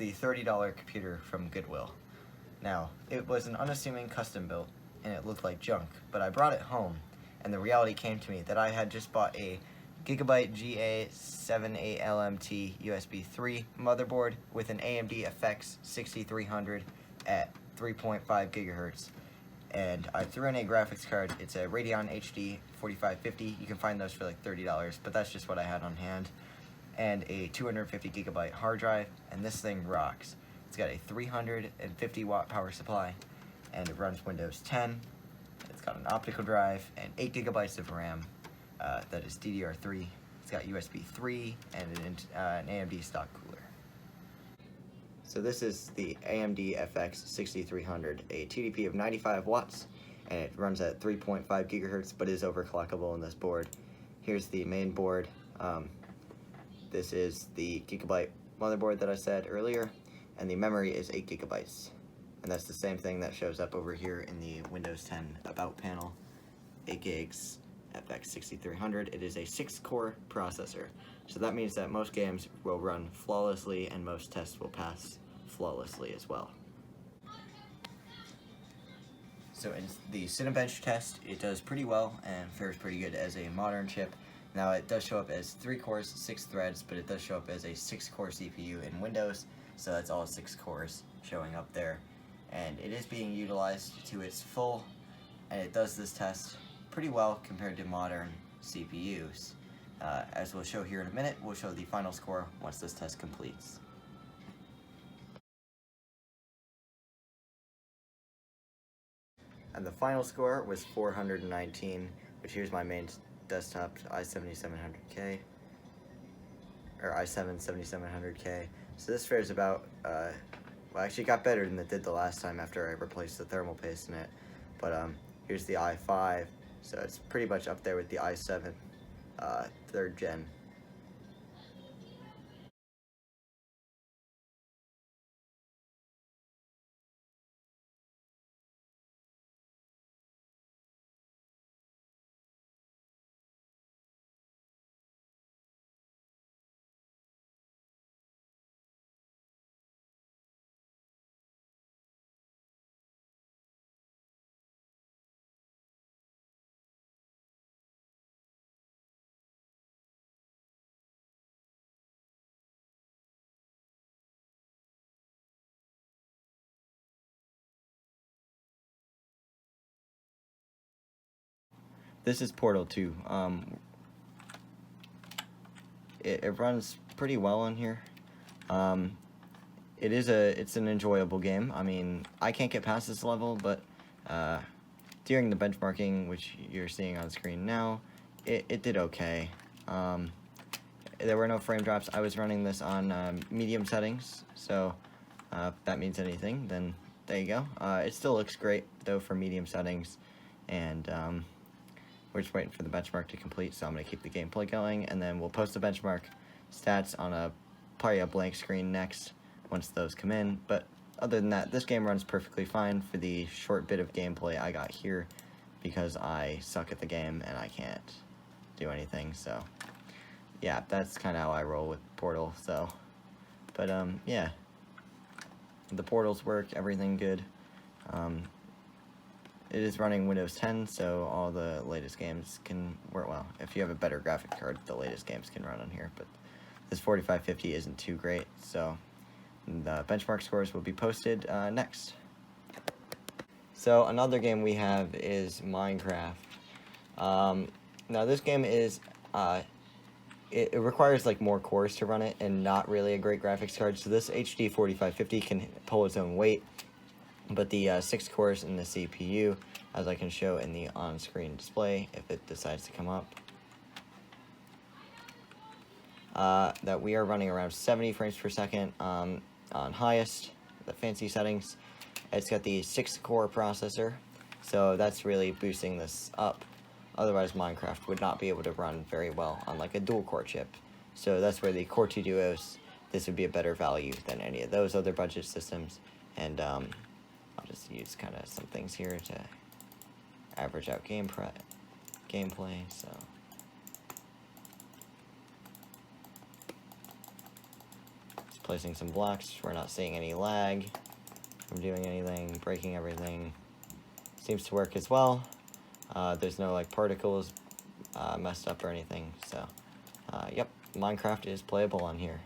the $30 computer from Goodwill. Now, it was an unassuming custom built, and it looked like junk, but I brought it home, and the reality came to me that I had just bought a Gigabyte GA78LMT USB 3 motherboard with an AMD FX 6300 at 3.5 gigahertz. And I threw in a graphics card. It's a Radeon HD 4550. You can find those for like $30, but that's just what I had on hand. And a 250 gigabyte hard drive, and this thing rocks. It's got a 350 watt power supply, and it runs Windows 10. It's got an optical drive and 8 gigabytes of RAM. That is DDR3. It's got USB 3 and an AMD stock cooler. So this is the AMD FX 6300, a TDP of 95 watts, and it runs at 3.5 gigahertz, but is overclockable in this board. Here's the main board. This is the Gigabyte motherboard that I said earlier, and the memory is 8 gigabytes. And that's the same thing that shows up over here in the Windows 10 About panel. 8 gigs, FX 6300. It is a 6-core processor, so that means that most games will run flawlessly and most tests will pass flawlessly as well. So in the Cinebench test, it does pretty well and fares pretty good as a modern chip. Now it does show up as 3 cores, 6 threads, but it does show up as a 6-core CPU in Windows, so that's all 6 cores showing up there. And it is being utilized to its full, and it does this test pretty well compared to modern CPUs. As we'll show here in a minute, we'll show the final score once this test completes. And the final score was 419, which here's my main desktop i7-7700K, or i7-7700K. So this fares about, well, actually got better than it did the last time after I replaced the thermal paste in it. But here's the i5, so it's pretty much up there with the i7 3rd gen. This is Portal 2. It runs pretty well on here. It's an enjoyable game. I mean, I can't get past this level, but during the benchmarking, which you're seeing on screen now, it did okay. There were no frame drops. I was running this on medium settings, so if that means anything, then there you go. It still looks great, though, for medium settings, and we're just waiting for the benchmark to complete, so I'm going to keep the gameplay going, and then we'll post the benchmark stats on probably a blank screen next once those come in. But other than that, this game runs perfectly fine for the short bit of gameplay I got here, because I suck at the game and I can't do anything. So yeah, that's kind of how I roll with Portal. So, but yeah, the portals work, everything good. It is running Windows 10, so all the latest games can work well. If you have a better graphic card, the latest games can run on here, but this 4550 isn't too great, so the benchmark scores will be posted next. So another game we have is Minecraft. Now this game is, it requires like more cores to run it and not really a great graphics card, so this HD 4550 can pull its own weight. But the 6 cores in the CPU, as I can show in the on-screen display, if it decides to come up, that we are running around 70 frames per second on highest, the fancy settings. It's got the 6-core processor, so that's really boosting this up. Otherwise, Minecraft would not be able to run very well on like a dual-core chip. So that's where the Core 2 Duos, this would be a better value than any of those other budget systems. And I'll just use kind of some things here to average out gameplay. So let's placing some blocks. We're not seeing any lag from doing anything, breaking everything. Seems to work as well. There's no like particles messed up or anything, so yep, Minecraft is playable on here.